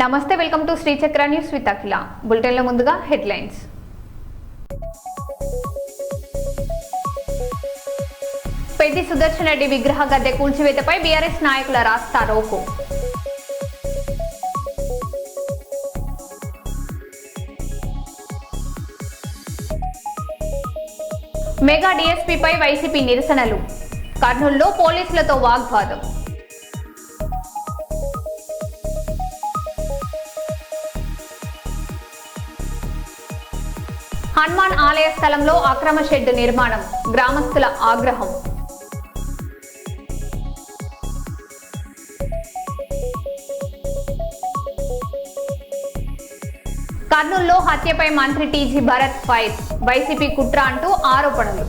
నమస్తే, welcome to Shri చక్ర news with అఖిల. బులెటిన్లో ముందుగా హెడ్లైన్స్. పెద్ది సుదర్శన్ రెడ్డి విగ్రహ గద్దె కూల్చివేతపై బీఆర్ఎస్ నాయకుల రాస్తా రోకో. మెగా డీఎస్పీపై వైసీపీ నిరసనలు. కర్నూలులో పోలీసులతో వాగ్వాదం. హనుమాన్ ఆలయ స్థలంలో అక్రమ షెడ్ నిర్మాణం, గ్రామస్తుల ఆగ్రహం. కర్నూలులో హత్యపై మంత్రి టీజీ భరత్ ఫైర్, వైసీపీ కుట్ర అంటూ ఆరోపణలు.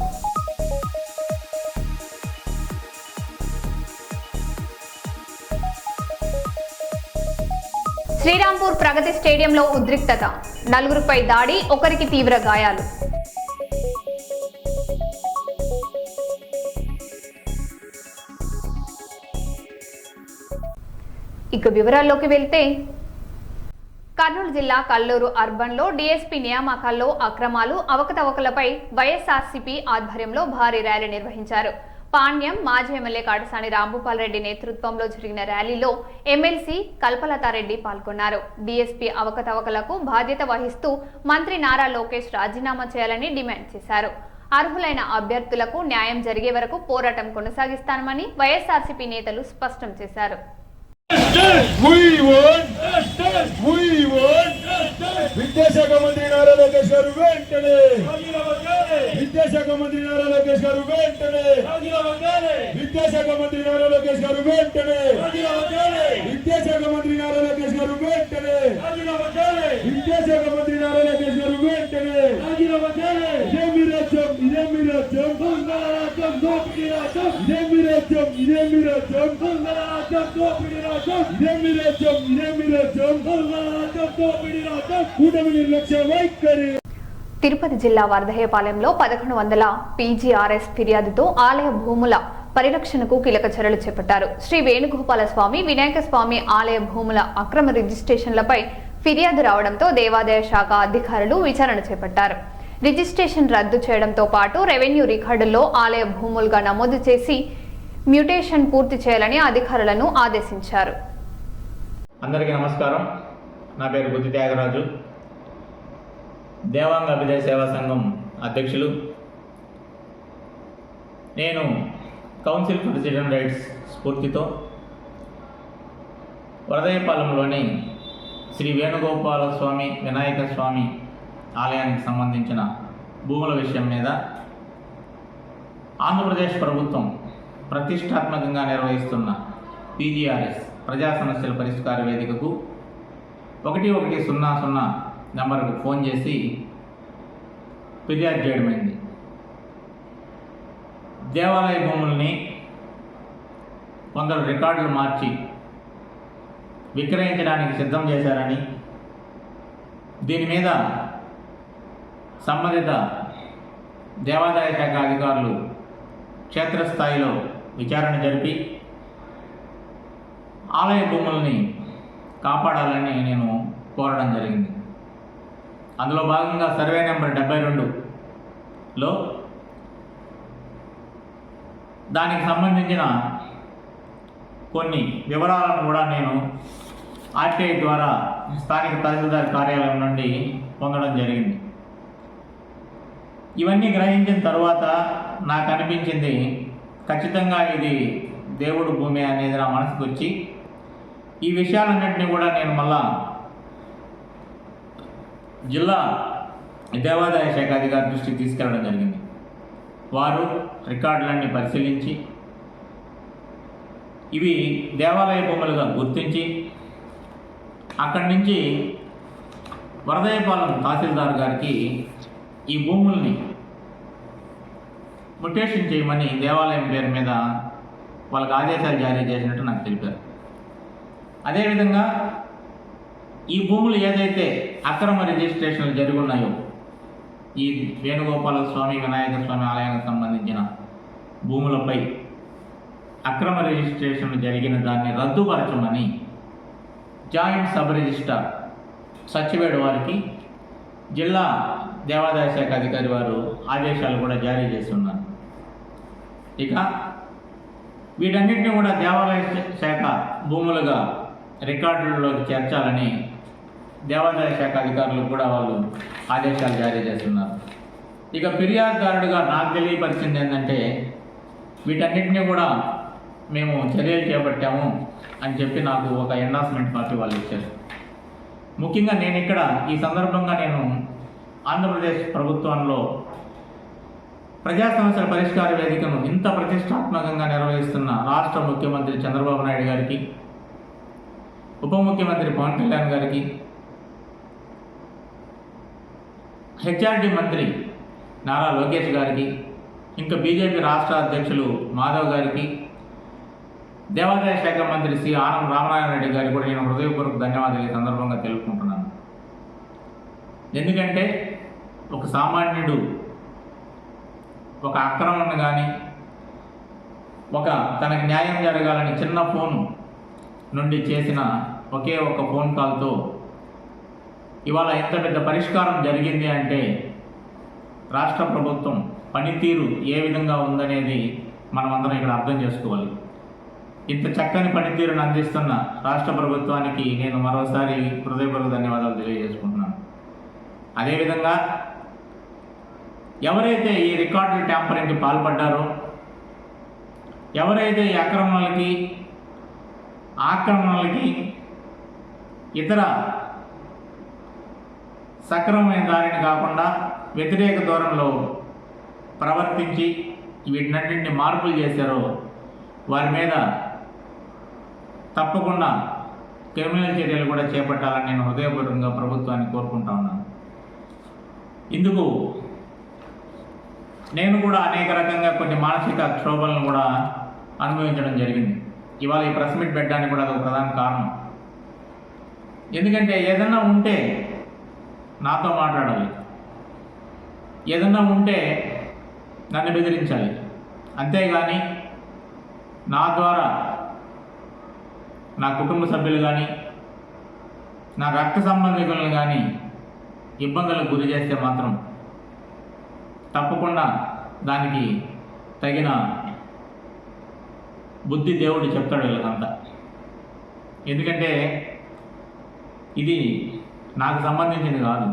శ్రీరాంపూర్ ప్రగతి స్టేడియంలో ఉద్రిక్తత, నలుగురిపై దాడి, ఒకరికి తీవ్ర గాయాలు. ఇక వివరాల్లోకి వెళ్తే, కర్నూలు జిల్లా కల్లూరు అర్బన్లో డీఎస్పీ నియామకాల్లో అక్రమాలు, అవకతవకలపై వైఎస్ఆర్సీపీ ఆధ్వర్యంలో భారీ ర్యాలీ నిర్వహించారు. పాణ్యం మాజీ ఎమ్మెల్యే కాటసాని రాంభూపాల్ రెడ్డి నేతృత్వంలో జరిగిన ర్యాలీలో ఎమ్మెల్సీ కల్పలతారెడ్డి పాల్గొన్నారు. డీఎస్పీ అవకతవకలకు బాధ్యత వహిస్తూ మంత్రి నారా లోకేష్ రాజీనామా చేయాలని డిమాండ్ చేశారు. అర్హులైన అభ్యర్థులకు న్యాయం జరిగే వరకు పోరాటం కొనసాగిస్తామని వైఎస్ఆర్సీపీ నేతలు స్పష్టం చేశారు. విద్యాశాఖ మంత్రి నారా లోకేష్ గారు వెంటనే, విద్యాశాఖ మంత్రి నారా లోకేష్ గారు వెంటనే, విద్యాశాఖ మంత్రి నారా లోకేష్ గారు వెంటనే, విద్యాశాఖ మంత్రి నారా లోకేష్ గారు వెంటనే, విద్యాశాఖ మంత్రి నారా లోకేష్ గారు వెంటనే. ఇదేమి రాజ్యం, ఇదేమి రాజ్యం, ఇదేమి రాజ్యం, ఇదేమి రాజ్యం, ఇదేమి రాజ్యం, ఇదేమి రాజ్యం, కూటమి నిర్లక్ష్య వైఖరి. తిరుపతి జిల్లా వరదయ్యపాలెంలో 1100 పీజీఆర్ఎస్ ఫిర్యాదుతో ఆలయ భూముల పరిరక్షణకు కీలక చర్యలు చేపట్టారు. శ్రీ వేణుగోపాల స్వామి, వినాయక స్వామి ఆలయ భూముల అక్రమ రిజిస్ట్రేషన్లపై ఫిర్యాదు రావడంతో దేవాదాయ శాఖ అధికారులు విచారణ చేపట్టారు. రిజిస్ట్రేషన్ రద్దు చేయడంతో పాటు రెవెన్యూ రికార్డుల్లో ఆలయ భూములుగా నమోదు చేసి మ్యూటేషన్ పూర్తి చేయాలని అధికారులను ఆదేశించారు. అందరికీ నమస్కారం. నా పేరు బుద్ధి త్యాగరాజు, దేవాంగ అభ్యుదయ సేవా సంఘం అధ్యక్షులు. నేను కౌన్సిల్ ఫర్ సిటిజన్ రైట్స్ స్ఫూర్తితో వరదయ్యపాలెంలోని శ్రీ వేణుగోపాల స్వామి, వినాయక స్వామి ఆలయానికి సంబంధించిన భూముల విషయం మీద ఆంధ్రప్రదేశ్ ప్రభుత్వం ప్రతిష్టాత్మకంగా నిర్వహిస్తున్న పీజీఆర్ఎస్ ప్రజా సమస్యల పరిష్కార వేదికకు 1100 నెంబర్కు ఫోన్ చేసి ఫిర్యాదు చేయడమైంది. దేవాలయ భూముల్ని కొందరు రికార్డులు మార్చి విక్రయించడానికి సిద్ధం చేశారని, దీని మీద సంబంధిత దేవాదాయ శాఖ అధికారులు క్షేత్రస్థాయిలో విచారణ జరిపి ఆలయ భూముల్ని కాపాడాలని నేను కోరడం జరిగింది. అందులో భాగంగా సర్వే నెంబర్ 72లో దానికి సంబంధించిన కొన్ని వివరాలను కూడా నేను ఆర్టీఐ ద్వారా స్థానిక తహసీల్దార్ కార్యాలయం నుండి పొందడం జరిగింది. ఇవన్నీ గ్రహించిన తర్వాత నాకు అనిపించింది, ఖచ్చితంగా ఇది దేవుడు భూమి అనేది నా మనసుకు వచ్చి ఈ విషయాలన్నింటినీ కూడా నేను మళ్ళా జిల్లా దేవాదాయ శాఖ అధికారి దృష్టికి తీసుకెళ్ళడం జరిగింది. వారు రికార్డులన్నీ పరిశీలించి ఇవి దేవాలయ భూములుగా గుర్తించి అక్కడి నుంచి వరదయ్యపాలెం తహసీల్దార్ గారికి ఈ భూముల్ని మ్యుటేషన్ చేయమని దేవాలయం పేరు మీద వాళ్ళకి ఆదేశాలు జారీ చేసినట్టు నాకు తెలిపారు. అదేవిధంగా ఈ భూములు ఏదైతే అక్రమ రిజిస్ట్రేషన్లు జరిగి ఉన్నాయో, ఈ వేణుగోపాల స్వామి, వినాయక స్వామి ఆలయానికి సంబంధించిన భూములపై అక్రమ రిజిస్ట్రేషన్ జరిగిన దాన్ని రద్దుపరచమని జాయింట్ సబ్ రిజిస్ట్రార్ సచివేడు వారికి జిల్లా దేవాదాయ శాఖ అధికారి వారు ఆదేశాలు కూడా జారీ చేస్తున్నారు. ఇక వీటన్నిటిని కూడా దేవాలయ శాఖ భూములుగా రికార్డులలోకి చేర్చాలని దేవాదాయ శాఖ అధికారులకు కూడా వాళ్ళు ఆదేశాలు జారీ చేస్తున్నారు. ఇక ఫిర్యాదుదారుడుగా నాకు తెలియపరిచింది ఏంటంటే వీటన్నిటిని కూడా మేము చర్యలు చేపట్టాము అని చెప్పి నాకు ఒక ఎండార్స్మెంట్ కాపీ వాళ్ళు ఇచ్చారు. ముఖ్యంగా నేను ఇక్కడ ఈ సందర్భంగా నేను ఆంధ్రప్రదేశ్ ప్రభుత్వంలో ప్రజా సమస్యల పరిష్కార వేదికను ఇంత ప్రతిష్టాత్మకంగా నిర్వహిస్తున్న రాష్ట్ర ముఖ్యమంత్రి చంద్రబాబు నాయుడు గారికి, ఉప ముఖ్యమంత్రి పవన్ కళ్యాణ్ గారికి, హెచ్ఆర్డి మంత్రి నారా లోకేష్ గారికి, ఇంకా బీజేపీ రాష్ట్ర అధ్యక్షులు మాధవ్ గారికి, దేవాదాయ శాఖ మంత్రి శ్రీ ఆనం రామనారాయణ రెడ్డి గారికి కూడా నేను హృదయపూర్వక ధన్యవాదాలు ఈ సందర్భంగా తెలుపుకుంటున్నాను. ఎందుకంటే ఒక సామాన్యుడు ఒక అక్రమణ కానీ ఒక తనకు న్యాయం జరగాలని చిన్న ఫోన్ నుండి చేసిన ఒకే ఒక ఫోన్ కాల్తో ఇవాళ ఎంత పెద్ద పరిష్కారం జరిగింది అంటే రాష్ట్ర ప్రభుత్వం పనితీరు ఏ విధంగా ఉందనేది మనమందరం ఇక్కడ అర్థం చేసుకోవాలి. ఇంత చక్కని పనితీరును అందిస్తున్న రాష్ట్ర ప్రభుత్వానికి నేను మరోసారి హృదయపూర్వక ధన్యవాదాలు తెలియజేసుకుంటున్నాను. అదేవిధంగా ఎవరైతే ఈ రికార్డుల ట్యాంపరింగ్కి పాల్పడ్డారో, ఎవరైతే ఈ ఆక్రమణలకి ఇతర సక్రమమైన దారిని కాకుండా వ్యతిరేక ధోరణిలో ప్రవర్తించి వీటినన్నింటినీ మార్పులు చేశారో వారి మీద తప్పకుండా క్రిమినల్ చర్యలు కూడా చేపట్టాలని నేను హృదయపూర్వకంగా ప్రభుత్వాన్ని కోరుకుంటా ఉన్నాను. ఇందుకు నేను కూడా అనేక రకంగా కొన్ని మానసిక క్షోభలను కూడా అనుభవించడం జరిగింది. ఇవాళ ఈ ప్రెస్ మీట్ పెట్టడానికి కూడా అదొక ప్రధాన కారణం. ఎందుకంటే ఏదన్నా ఉంటే నాతో మాట్లాడాలి, ఏదన్నా ఉంటే నన్ను బెదిరించాలి, అంతేగాని నా ద్వారా నా కుటుంబ సభ్యులు కానీ నా రక్త సంబంధికులను కానీ ఇబ్బందులకు గురి చేస్తే మాత్రం తప్పకుండా దానికి తగిన బుద్ధి దేవుడు చెప్తాడు వీళ్ళకంతా. ఎందుకంటే ఇది నాకు సంబంధించింది కాదు.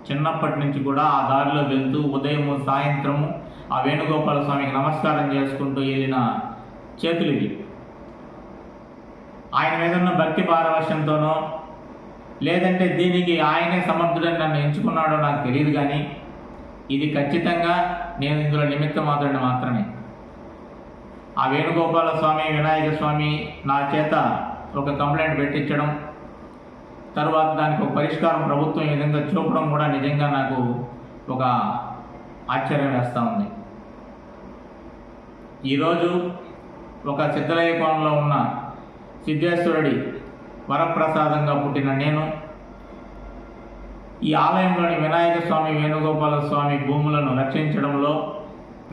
చిన్నప్పటి నుంచి కూడా ఆ దారిలో వెళ్తూ ఉదయము సాయంత్రము ఆ వేణుగోపాల స్వామికి నమస్కారం చేసుకుంటూ వెళ్ళిన చేతులు ఇవి. ఆయన మీద ఉన్న భక్తి పారవశ్యంతోనో లేదంటే దీనికి ఆయనే సమర్థుడని నన్ను ఎంచుకున్నాడో నాకు తెలియదు, కానీ ఇది ఖచ్చితంగా నేను ఇందులో నిమిత్తం మాత్రమే. ఆ వేణుగోపాల స్వామి, వినాయక స్వామి నా చేత ఒక కంప్లైంట్ పెట్టించడం, తర్వాత దానికి ఒక పరిష్కారం ప్రభుత్వం ఈ విధంగా చూపడం కూడా నిజంగా నాకు ఒక ఆశ్చర్యం వేస్తూ ఉంది. ఈరోజు ఒక సిద్ధలయ్య కోణంలో ఉన్న సిద్ధేశ్వరుడి వరప్రసాదంగా పుట్టిన నేను ఈ ఆలయంలోని వినాయక స్వామి, వేణుగోపాల స్వామి భూములను రక్షించడంలో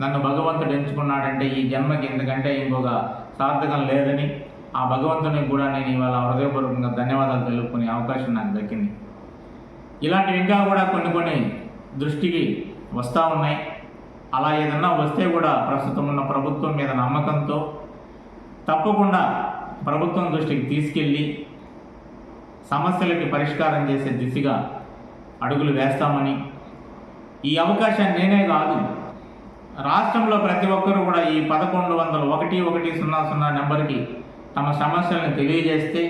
నన్ను భగవంతుడు ఎంచుకున్నాడంటే ఈ జన్మకి ఎందుకంటే ఇంకొక సార్థకం లేదని ఆ భగవంతునికి కూడా నేను ఇవాళ హృదయపూర్వకంగా ధన్యవాదాలు తెలుపుకునే అవకాశం నాకు దక్కింది. ఇలాంటివి ఇంకా కూడా కొన్ని దృష్టికి వస్తూ ఉన్నాయి. అలా ఏదన్నా వస్తే కూడా ప్రస్తుతం ఉన్న ప్రభుత్వం మీద నమ్మకంతో తప్పకుండా ప్రభుత్వం దృష్టికి తీసుకెళ్ళి సమస్యలకి పరిష్కారం చేసే దిశగా అడుగులు వేస్తామని, ఈ అవకాశాన్ని నేనే కాదు రాష్ట్రంలో ప్రతి ఒక్కరూ కూడా ఈ 1100 నెంబర్కి తమ సమస్యలను తెలియజేస్తే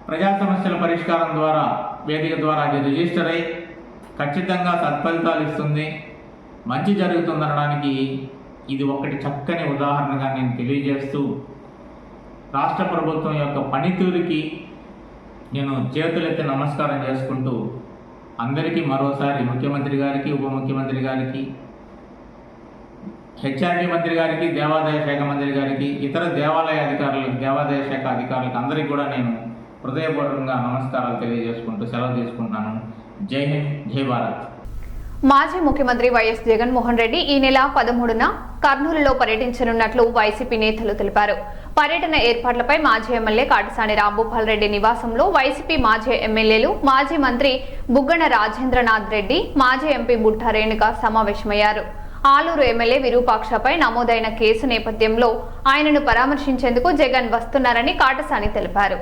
ప్రజా సమస్యల పరిష్కారం ద్వారా వేదిక ద్వారా అది రిజిస్టర్ అయి ఖచ్చితంగా సత్ఫలితాలు ఇస్తుంది, మంచి జరుగుతుందనడానికి ఇది ఒకటి చక్కని ఉదాహరణగా నేను తెలియజేస్తూ రాష్ట్ర ప్రభుత్వం యొక్క పనితీరుకి నేను చేతులెత్తి నమస్కారం చేసుకుంటూ అందరికీ మరోసారి ముఖ్యమంత్రి గారికి, ఉప ముఖ్యమంత్రి గారికి, హెచ్ఆర్డి మంత్రి గారికి, దేవాదాయ శాఖ మంత్రి గారికి, ఇతర దేవాలయ అధికారులకు, దేవాదాయ శాఖ అధికారులకు అందరికీ కూడా నేను హృదయపూర్వకంగా నమస్కారాలు తెలియజేసుకుంటూ సెలవు తీసుకుంటున్నాను. జై హింద్, జై భారత్. మాజీ ముఖ్యమంత్రి వైఎస్ జగన్మోహన్ రెడ్డి ఈ నెల 13న కర్నూలులో పర్యటించనున్నట్లు వైసీపీ నేతలు తెలిపారు. పర్యటన ఏర్పాట్లపై మాజీ ఎమ్మెల్యే కాటసాని రాంభూపాల్ రెడ్డి నివాసంలో వైసీపీ మాజీ ఎమ్మెల్యేలు, మాజీ మంత్రి బుగ్గన రాజేంద్రనాథ్ రెడ్డి, మాజీ ఎంపీ బుట్టా రేణుక సమావేశమయ్యారు. ఆలూరు ఎమ్మెల్యే విరూపాక్షపై నమోదైన కేసు నేపథ్యంలో ఆయనను పరామర్శించేందుకు జగన్ వస్తున్నారని కాటసాని తెలిపారు.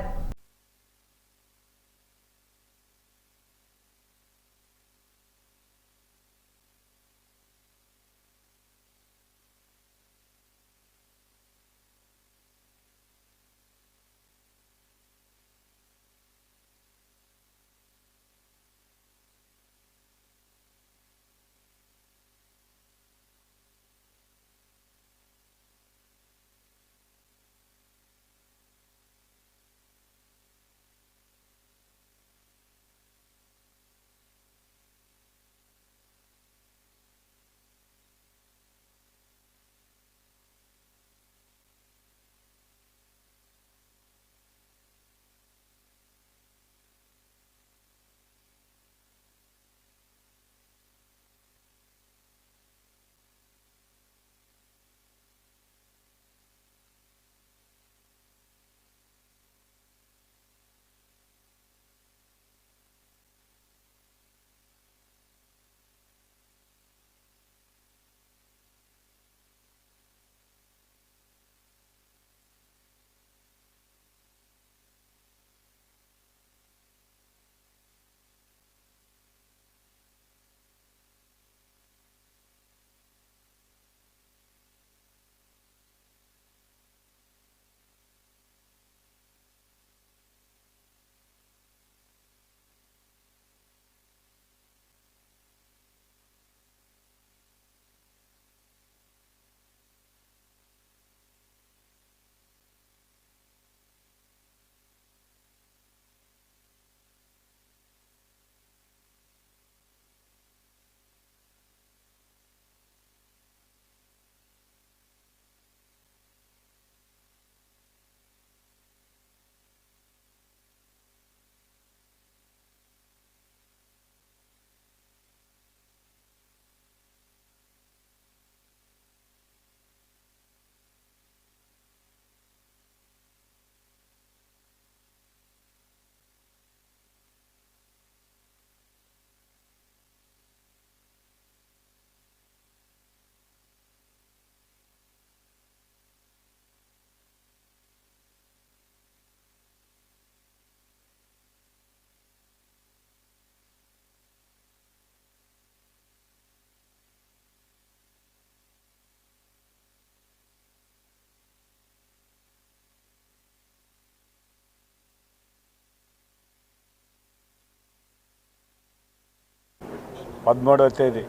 పదమూడవ తేదీ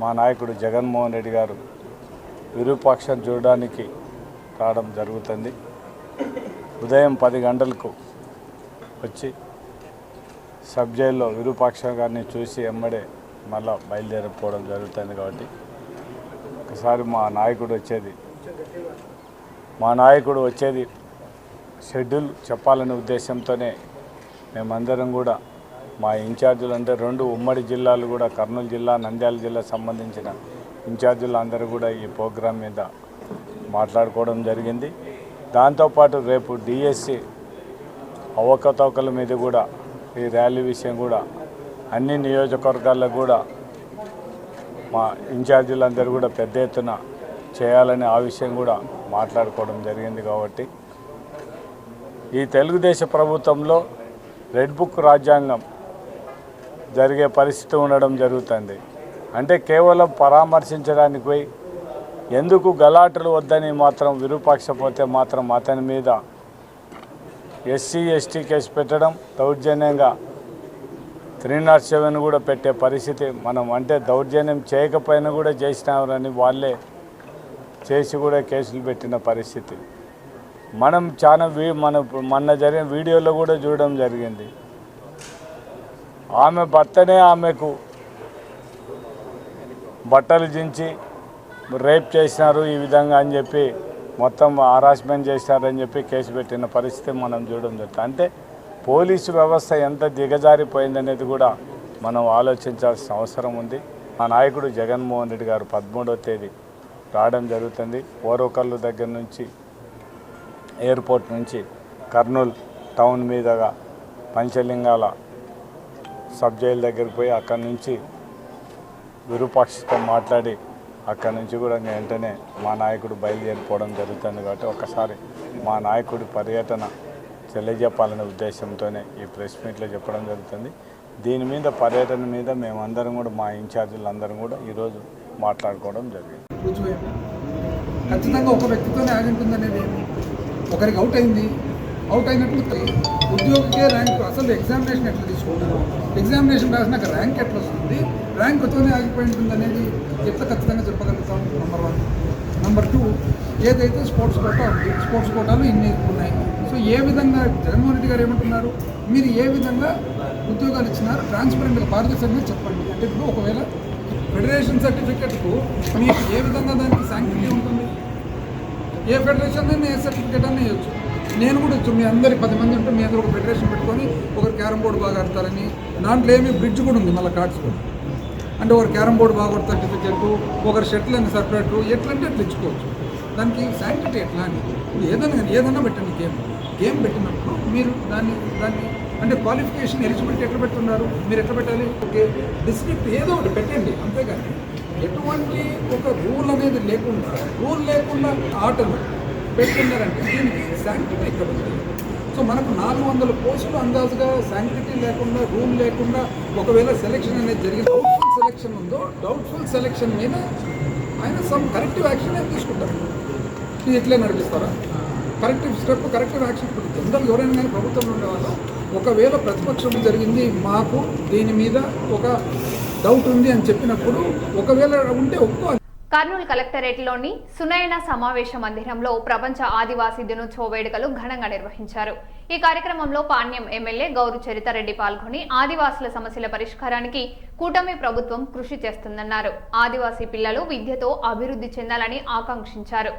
మా నాయకుడు జగన్మోహన్ రెడ్డి గారు విరూపాక్షను చూడడానికి రావడం జరుగుతుంది. ఉదయం 10 గంటలకు వచ్చి సబ్ జైల్లో విరూపాక్ష గారిని చూసి ఎమ్మడే మళ్ళా బయలుదేరిపోవడం జరుగుతుంది. కాబట్టి ఒకసారి మా నాయకుడు వచ్చేది షెడ్యూల్ చెప్పాలనే ఉద్దేశంతోనే మేమందరం కూడా మా ఇన్ఛార్జీలు అంటే 2 ఉమ్మడి జిల్లాలు కూడా కర్నూలు జిల్లా, నంద్యాల జిల్లా సంబంధించిన ఇన్ఛార్జీలు అందరూ కూడా ఈ ప్రోగ్రాం మీద మాట్లాడుకోవడం జరిగింది. దాంతోపాటు రేపు డిఎస్సి అవకతవకల మీద కూడా ఈ ర్యాలీ విషయం కూడా అన్ని నియోజకవర్గాల్లో కూడా మా ఇన్ఛార్జీలందరూ కూడా పెద్ద ఎత్తున చేయాలని ఆ విషయం కూడా మాట్లాడుకోవడం జరిగింది. కాబట్టి ఈ తెలుగుదేశ ప్రభుత్వంలో రెడ్ బుక్ రాజ్యాంగం జరిగే పరిస్థితి ఉండడం జరుగుతుంది. అంటే కేవలం పరామర్శించడానికి పోయి ఎందుకు గలాటలు వద్దని మాత్రం విరూపాక్షపోతే మాత్రం అతని మీద ఎస్సీ ఎస్టీ కేసు పెట్టడం, దౌర్జన్యంగా 307 కూడా పెట్టే పరిస్థితి. మనం అంటే దౌర్జన్యం చేయకపోయినా కూడా చేసినారని వాళ్ళే చేసి కూడా కేసులు పెట్టిన పరిస్థితి మనం చాలా మొన్న జరిగిన వీడియోలో కూడా చూడడం జరిగింది. ఆమె భర్తనే ఆమెకు బట్టలు దించి రేప్ చేసినారు ఈ విధంగా అని చెప్పి మొత్తం హరాస్మెంట్ చేసినారని చెప్పి కేసు పెట్టిన పరిస్థితి మనం చూడడం జరుగుతుంది. అంటే పోలీసు వ్యవస్థ ఎంత దిగజారిపోయిందనేది కూడా మనం ఆలోచించాల్సిన అవసరం ఉంది. మా నాయకుడు జగన్మోహన్ రెడ్డి గారు 13వ తేదీ రావడం జరుగుతుంది. ఓరవకల్లు దగ్గర నుంచి ఎయిర్పోర్ట్ నుంచి కర్నూలు టౌన్ మీదుగా పంచలింగాల సబ్ జైలు దగ్గరికి పోయి అక్కడి నుంచి విరూపాక్షతో మాట్లాడి అక్కడి నుంచి కూడా వెంటనే మా నాయకుడు బయలుదేరిపోవడం జరుగుతుంది. కాబట్టి ఒక్కసారి మా నాయకుడి పర్యటన తెలియజెప్పాలనే ఉద్దేశంతోనే ఈ ప్రెస్ మీట్లో చెప్పడం జరుగుతుంది. దీని మీద పర్యటన మీద మేమందరం కూడా మా ఇన్ఛార్జీలు అందరం కూడా ఈరోజు మాట్లాడుకోవడం జరిగింది. ఖచ్చితంగా ఒక వ్యక్తితోనే ఆగింటుందనేది ఒకరికి అవుట్ అయింది, అవుట్ అయినట్లు ఉద్యోగికే ర్యాంక్, అసలు ఎగ్జామినేషన్ ఎట్లా తీసుకుంటారు, ఎగ్జామినేషన్ రాసినాక ర్యాంక్ ఎట్లా వస్తుంది, ర్యాంక్తోనే ఆగిపోయి ఉంటుంది అనేది ఎట్లా ఖచ్చితంగా చెప్పగలుగుతాం. నెంబర్ 1. నెంబర్ 2, ఏదైతే స్పోర్ట్స్ కోటా ఉంది, స్పోర్ట్స్ కోటాలు ఇన్ని ఉన్నాయి. సో ఏ విధంగా జగన్మోహన్ రెడ్డి గారు ఏమంటున్నారు, మీరు ఏ విధంగా ఉద్యోగాలు ఇచ్చినారు ట్రాన్స్పరెంట్గా పారదర్శకంగా చెప్పండి. అంటే ఇప్పుడు ఒకవేళ ఫెడరేషన్ సర్టిఫికెట్కు మీకు ఏ విధంగా దానికి శాంక్టిటీ ఉంటుంది, ఏ ఫెడరేషన్ అయినా ఏ సర్టిఫికేట్ అన్నీ ఇవ్వచ్చు. నేను కూడా వచ్చు, మీ అందరి 10 మంది ఉంటే మీ అందరూ ఒక ఫెడరేషన్ పెట్టుకొని ఒకరు క్యారమ్ బోర్డు బాగా ఆడతారని, దాంట్లో ఏమి బ్రిడ్జ్ కూడా ఉంది మళ్ళీ కార్డ్స్ కూడా, అంటే ఒకరు క్యారమ్ బోర్డు బాగా సర్టిఫికెట్, ఒకరు షటిల్ అని సపరేట్, ఎట్లంటే అట్లా ఇచ్చుకోవచ్చు. దానికి శాంక్టిటీ ఎట్లా అని ఏదైనా పెట్టండి. గేమ్ పెట్టినప్పుడు మీరు దాన్ని అంటే క్వాలిఫికేషన్ ఎలిజిబిలిటీ ఎట్లా పెట్టున్నారు, మీరు ఎట్లా పెట్టాలి, ఓకే డిస్ట్రిక్ట్ ఏదో ఒకటి పెట్టండి. అంతేగాని ఎటువంటి ఒక రూల్ అనేది లేకుండా ఆటలు పెట్టుకున్నారంటే దీనికి శాంక్టిటీ ఎక్కడ ఉంది. సో మనకు 400 పోస్టులు అందాజుగా శాంక్టిటీ లేకుండా, రూల్ లేకుండా ఒకవేళ సెలెక్షన్ అనేది జరిగింది, డౌట్ఫుల్ సెలెక్షన్ ఉందో, డౌట్ఫుల్ సెలెక్షన్ మీద ఆయన సమ్ కరెక్టివ్ యాక్షన్ అనేది తీసుకుంటారు. ఇది ఎట్లే నడిపిస్తారా, కరెక్టివ్ స్టెప్, కరెక్టివ్ యాక్షన్. ఇప్పుడు జనరల్ ఎవరైనా కానీ ప్రభుత్వంలో ఉండేవాళ్ళు ఒకవేళ ప్రతిపక్షం జరిగింది, మాకు దీని మీద ఒక డౌట్ ఉంది అని చెప్పినప్పుడు ఒకవేళ ఉంటే ఒప్పుకో. కర్నూలు కలెక్టరేట్లోని సునయన సమావేశ మందిరంలో ప్రపంచ ఆదివాసీ దినోత్సవ వేడుకలు ఘనంగా నిర్వహించారు. ఈ కార్యక్రమంలో పాణ్యం ఎమ్మెల్యే గౌరు చరితారెడ్డి పాల్గొని ఆదివాసుల సమస్యల పరిష్కారానికి కూటమి ప్రభుత్వం కృషి చేస్తుందన్నారు. ఆదివాసీ పిల్లలు విద్యతో అభివృద్ధి చెందాలని ఆకాంక్షించారు.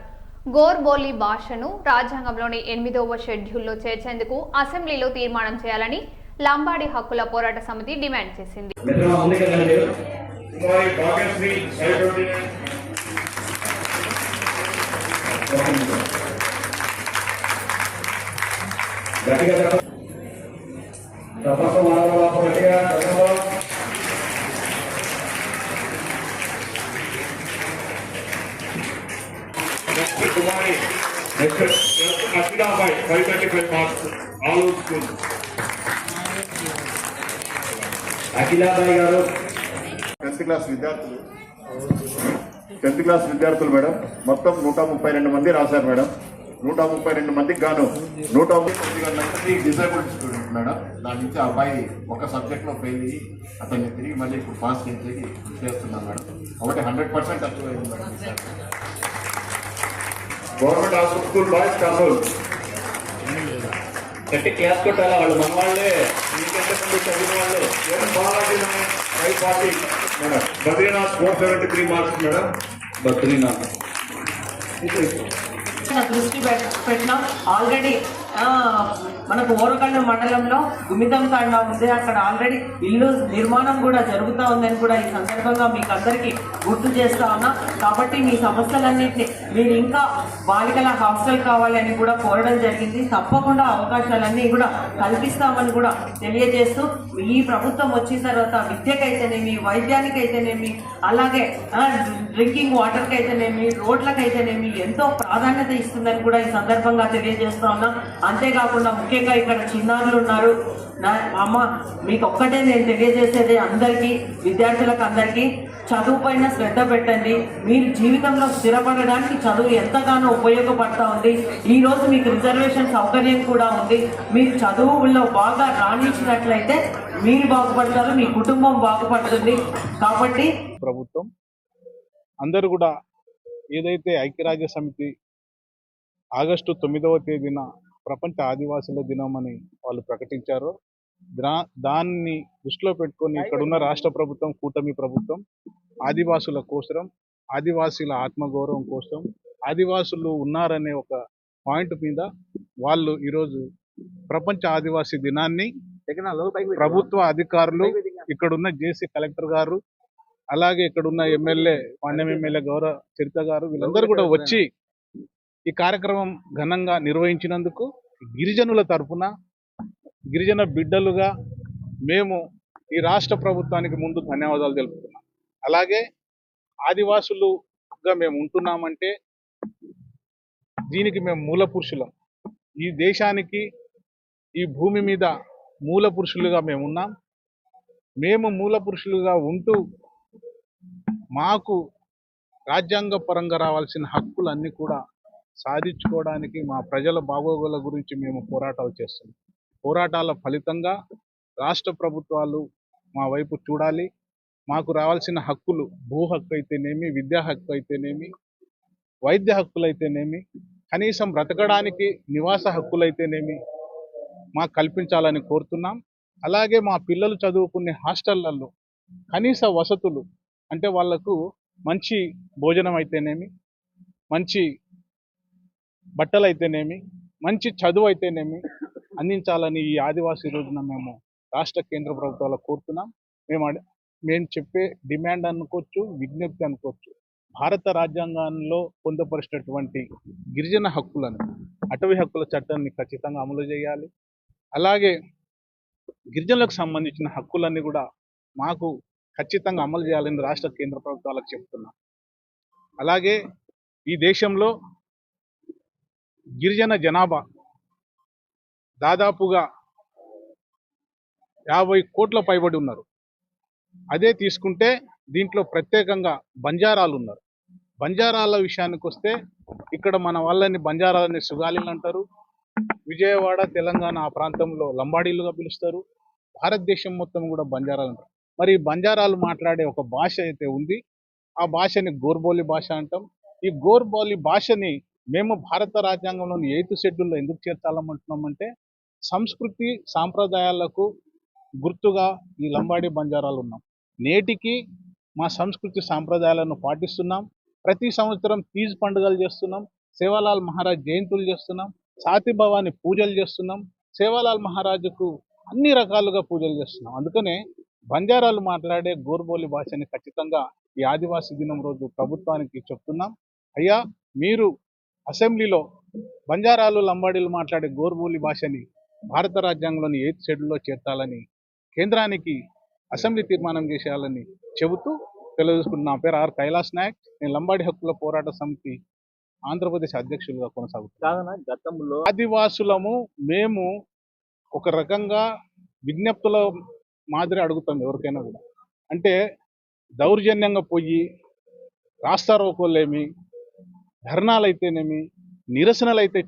గోర్బోలి భాషను రాజ్యాంగంలోని 8వ షెడ్యూల్లో చేర్చేందుకు అసెంబ్లీలో తీర్మానం చేయాలని లంబాడి హక్కుల పోరాట సమితి డిమాండ్ చేసింది. Akhilabai 535 marks all school. Akhilabai గారు 10th క్లాస్ విద్యార్థులు మేడం. మొత్తం 132 మంది రాశారు మేడం. 132 మందికి గాను 139 డిజేబుల్డ్ స్టూడెంట్ మేడం. దాని నుంచి అబ్బాయి ఒక సబ్జెక్ట్లో ఫెయిల్ అయ్యి అతన్ని తిరిగి మళ్ళీ ఇప్పుడు పాస్ చేసేది చేస్తున్నాం మేడం. కాబట్టి 100% అచీవ్ అయింది madam. Government hostel school boys Kurnool గట్టి క్లాస్ కొట్టాలా, వాళ్ళు మన వాళ్ళే, మీకంటే ముందు చదివిన వాళ్ళు. Balaji 540 madam. Badrinath 473 marks madam. Badrinath దృష్టి పెట్టినాం. ఆల్రెడీ మనకు ఓరకండ మండలంలో గుమితం తాండా ఉంది, అక్కడ ఆల్రెడీ ఇల్లు నిర్మాణం కూడా జరుగుతూ ఉందని కూడా ఈ సందర్భంగా మీకు అందరికీ గుర్తు చేస్తా ఉన్నా. కాబట్టి మీ సమస్యలన్నింటినీ మీరు ఇంకా బాలికల హాస్టల్ కావాలి అని కూడా కోరడం జరిగింది. తప్పకుండా అవకాశాలన్నీ కూడా కల్పిస్తామని కూడా తెలియజేస్తూ, ఈ ప్రభుత్వం వచ్చిన తర్వాత విద్యకైతేనేమి, వైద్యానికైతేనేమి, అలాగే డ్రింకింగ్ వాటర్కి అయితేనేమి, రోడ్లకైతేనేమి ఎంతో ప్రాధాన్యత ఇస్తుందని కూడా ఈ సందర్భంగా తెలియజేస్తా ఉన్నాం. అంతేకాకుండా ముఖ్యంగా ఇక్కడ చిన్నారులు ఉన్నారు. అమ్మ మీకు ఒక్కటే నేను తెలియజేసేది, అందరికీ విద్యార్థులకు అందరికీ చదువు పైన శ్రద్ధ పెట్టండి. మీరు జీవితంలో స్థిరపడడానికి చదువు ఎంతగానో ఉపయోగపడతా ఉంది. ఈరోజు మీకు రిజర్వేషన్ సౌకర్యం కూడా ఉంది. మీరు చదువుల్లో బాగా రాణించినట్లయితే మీరు బాగుపడతారు, మీ కుటుంబం బాగుపడుతుంది. కాబట్టి ప్రభుత్వం అందరూ కూడా ఏదైతే ఐక్యరాజ్య సమితి ఆగస్టు 9వ తేదీన ప్రపంచ ఆదివాసుల దినం అని వాళ్ళు ప్రకటించారో దాన్ని దృష్టిలో పెట్టుకొని ఇక్కడున్న రాష్ట్ర ప్రభుత్వం, కూటమి ప్రభుత్వం ఆదివాసుల కోసం, ఆదివాసీల ఆత్మగౌరవం కోసం, ఆదివాసులు ఉన్నారనే ఒక పాయింట్ మీద వాళ్ళు ఈరోజు ప్రపంచ ఆదివాసీ దినాన్ని ప్రభుత్వ అధికారులు, ఇక్కడున్న జేసీ కలెక్టర్ గారు, అలాగే ఇక్కడ ఉన్న ఎమ్మెల్యే పాండ్యం ఎమ్మెల్యే గౌరవ చరిత గారు వీళ్ళందరూ కూడా వచ్చి ఈ కార్యక్రమం ఘనంగా నిర్వహించినందుకు గిరిజనుల తరఫున గిరిజన బిడ్డలుగా మేము ఈ రాష్ట్ర ప్రభుత్వానికి ముందు ధన్యవాదాలు తెలుపుతున్నాం. అలాగే ఆదివాసులుగా మేము ఉంటున్నామంటే దీనికి మేము మూల పురుషులం. ఈ దేశానికి ఈ భూమి మీద మూల పురుషులుగా మేము ఉన్నాం. మేము మూల పురుషులుగా ఉంటూ మాకు రాజ్యాంగ పరంగా రావాల్సిన హక్కులన్నీ కూడా సాధించుకోవడానికి మా ప్రజల బాగోగుల గురించి మేము పోరాటాలు చేస్తున్నాం. పోరాటాల ఫలితంగా రాష్ట్ర ప్రభుత్వాలు మా వైపు చూడాలి. మాకు రావాల్సిన హక్కులు భూ హక్కు అయితేనేమి, విద్యా హక్కు అయితేనేమి, వైద్య హక్కులైతేనేమి, కనీసం బ్రతకడానికి నివాస హక్కులైతేనేమి మాకు కల్పించాలని కోరుతున్నాం. అలాగే మా పిల్లలు చదువుకునే హాస్టళ్లలో కనీస వసతులు అంటే వాళ్లకు మంచి భోజనం అయితేనేమి, మంచి బట్టలు అయితేనేమి, మంచి చదువు అయితేనేమి అందించాలని ఈ ఆదివాసీ రోజున మేము రాష్ట్ర కేంద్ర ప్రభుత్వాలకు కోరుతున్నాం. మేము చెప్పే డిమాండ్ అనుకోవచ్చు, విజ్ఞప్తి అనుకోవచ్చు. భారత రాజ్యాంగంలో పొందుపరిచినటువంటి గిరిజన హక్కులను, అటవీ హక్కుల చట్టాన్ని ఖచ్చితంగా అమలు చేయాలి. అలాగే గిరిజనులకు సంబంధించిన హక్కులన్నీ కూడా మాకు ఖచ్చితంగా అమలు చేయాలని రాష్ట్ర కేంద్ర ప్రభుత్వాలకు చెప్తున్నాం. అలాగే ఈ దేశంలో గిరిజన జనాభా దాదాపుగా 50 కోట్ల పైబడి ఉన్నారు. అదే తీసుకుంటే దీంట్లో ప్రత్యేకంగా బంజారాలు ఉన్నారు. బంజారాల విషయానికి వస్తే ఇక్కడ మన వాళ్ళని బంజారాలని సుగాలీలు అంటారు. విజయవాడ, తెలంగాణ ఆ ప్రాంతంలో లంబాడీలుగా పిలుస్తారు. భారతదేశం మొత్తం కూడా బంజారాలు అంటారు. మరి బంజారాలు మాట్లాడే ఒక భాష అయితే ఉంది. ఆ భాషని గోర్బోలి భాష అంటాం. ఈ గోర్బోలి భాషని మేము భారత రాజ్యాంగంలోని 8th షెడ్యూల్లో ఎందుకు చేర్చాలనుకుంటున్నామంటే సంస్కృతి సాంప్రదాయాలకు గుర్తుగా ఈ లంబాడీ బంజారాలు ఉన్నాం. నేటికి మా సంస్కృతి సాంప్రదాయాలను పాటిస్తున్నాం. ప్రతి సంవత్సరం తీజ్ పండుగలు చేస్తున్నాం. సేవాలాల్ మహారాజ్ జయంతులు చేస్తున్నాం. సాతి భవాని పూజలు చేస్తున్నాం. సేవాలాల్ మహారాజుకు అన్ని రకాలుగా పూజలు చేస్తున్నాం. అందుకనే బంజారాలు మాట్లాడే గోర్బోలి భాషని ఖచ్చితంగా ఈ ఆదివాసీ దినం రోజు ప్రభుత్వానికి చెప్తున్నాం. అయ్యా, మీరు అసెంబ్లీలో బంజారాలు, లంబాడీలు మాట్లాడే గోర్బోలి భాషని భారత రాజ్యాంగంలోని 8th షెడ్యూల్లో చేర్చాలని కేంద్రానికి అసెంబ్లీ తీర్మానం చేసేయాలని చెబుతూ తెలియజేసుకుంటున్నా. నా పేరు ఆర్ కైలాస్ నాయక్. నేను లంబాడి హక్కుల పోరాట సమితి ఆంధ్రప్రదేశ్ అధ్యక్షులుగా కొనసాగుతున్నాను. గతంలో ఆదివాసులము మేము ఒక రకంగా విజ్ఞప్తుల మాదిరి అడుగుతాం ఎవరికైనా కూడా. అంటే దౌర్జన్యంగా పోయి రాస్తారోకోలేమి, ధర్నాలు అయితేనేమి, నిరసనలు అయితే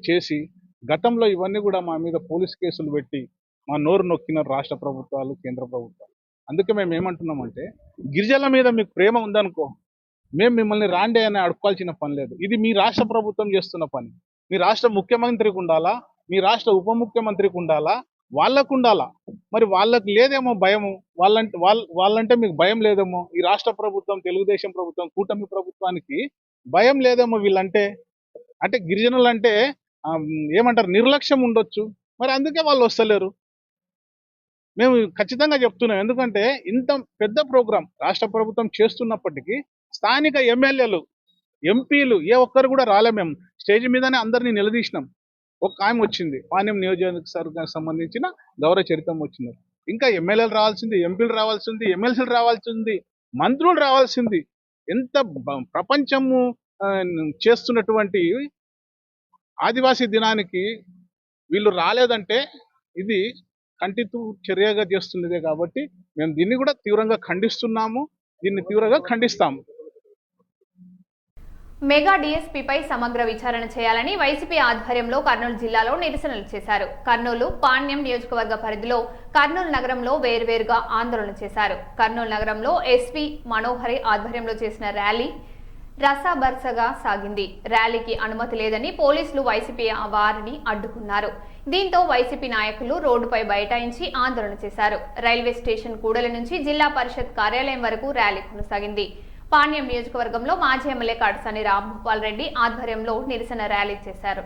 చేసి గతంలో ఇవన్నీ కూడా మా మీద పోలీస్ కేసులు పెట్టి మా నోరు నొక్కిన రాష్ట్ర ప్రభుత్వాలు, కేంద్ర ప్రభుత్వాలు. అందుకే మేము ఏమంటున్నామంటే గిరిజనుల మీద మీకు ప్రేమ ఉందనుకో, మేము మిమ్మల్ని రాండే అని అడుక్కోవాల్సిన పని లేదు. ఇది మీ రాష్ట్ర ప్రభుత్వం చేస్తున్న పని. మీ రాష్ట్ర ముఖ్యమంత్రికి ఉండాలా, మీ రాష్ట్ర ఉప ముఖ్యమంత్రికి ఉండాలా, వాళ్ళకు ఉండాలా. మరి వాళ్ళకి లేదేమో భయము, వాళ్ళంటే మీకు భయం లేదేమో. ఈ రాష్ట్ర ప్రభుత్వం, తెలుగుదేశం ప్రభుత్వం, కూటమి ప్రభుత్వానికి భయం లేదేమో వీళ్ళంటే. అంటే గిరిజనులు అంటే ఏమంటారు, నిర్లక్ష్యం ఉండొచ్చు. మరి అందుకే వాళ్ళు వస్తలేరు. మేము ఖచ్చితంగా చెప్తున్నాం. ఎందుకంటే ఇంత పెద్ద ప్రోగ్రాం రాష్ట్ర ప్రభుత్వం చేస్తున్నప్పటికీ స్థానిక ఎమ్మెల్యేలు, ఎంపీలు ఏ ఒక్కరు కూడా రాలే. మేము స్టేజ్ మీదనే అందరినీ నిలదీసినాం. ఒక ఆమె వచ్చింది, పాణ్యం నియోజకవర్గానికి సంబంధించిన గౌరవ చరిత్రం వచ్చింది. ఇంకా ఎమ్మెల్యేలు రావాల్సింది, ఎంపీలు రావాల్సింది, ఎమ్మెల్సీలు రావాల్సింది, మంత్రులు రావాల్సింది. ఎంత ప్రపంచము చేస్తున్నటువంటి ఆదివాసీ దినానికి వీళ్ళు రాలేదంటే ఇది కంటితూ చర్యగా చేస్తున్నదే. కాబట్టి మేము దీన్ని కూడా తీవ్రంగా ఖండిస్తున్నాము, దీన్ని తీవ్రంగా ఖండిస్తాము. మెగా డీఎస్పీపై సమగ్ర విచారణ చేయాలని వైసీపీ ఆధ్వర్యంలో కర్నూలు జిల్లాలో నిరసనలు చేశారు. కర్నూలు పాణ్యం నియోజకవర్గ పరిధిలో కర్నూలు నగరంలో వేర్వేరుగా ఆందోళన చేశారు. కర్నూలు నగరంలో ఎస్పీ మనోహరి ఆధ్వర్యంలో చేసిన ర్యాలీ రసాబర్సగా సాగింది. ర్యాలీకి అనుమతి లేదని పోలీసులు వైసీపీ వారిని అడ్డుకున్నారు. దీంతో వైసీపీ నాయకులు రోడ్డుపై బైఠాయించి ఆందోళన చేశారు. రైల్వే స్టేషన్ కూడలి నుంచి జిల్లా పరిషత్ కార్యాలయం వరకు ర్యాలీ కొనసాగింది. పాణ్యం నియోజకవర్గంలో మాజీ ఎమ్మెల్యే కాటసాని రాంభూపాల్ రెడ్డి ఆధ్వర్యంలో నిరసన ర్యాలీ చేశారు.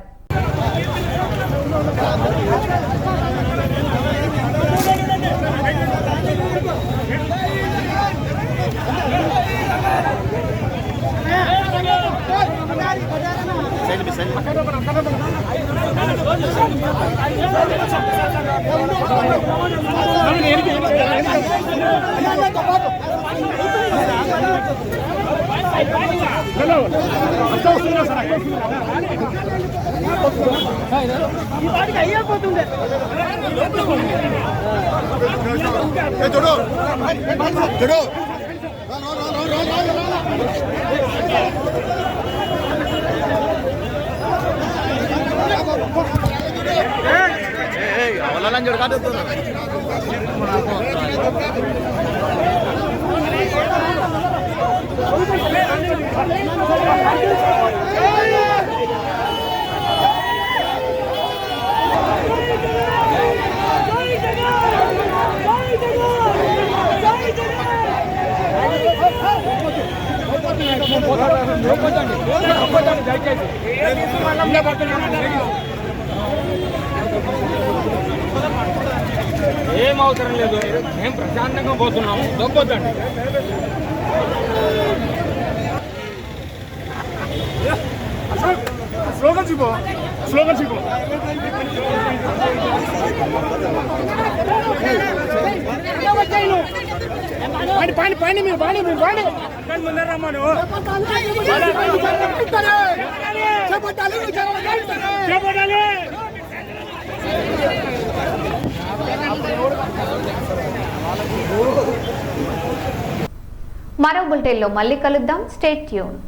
ఏం అవసరం లేదు, మేము ప్రశాంతంగా పోతున్నాము. దొబ్బొద్దండి. స్లోగన్స్ ఇవ్వు, స్లోగన్స్ ఇవ్వు. పాని మీరు పాని ముందర రమ్మను. మరో బులెటిన్లో మళ్ళీ కలుద్దాం. Stay tune.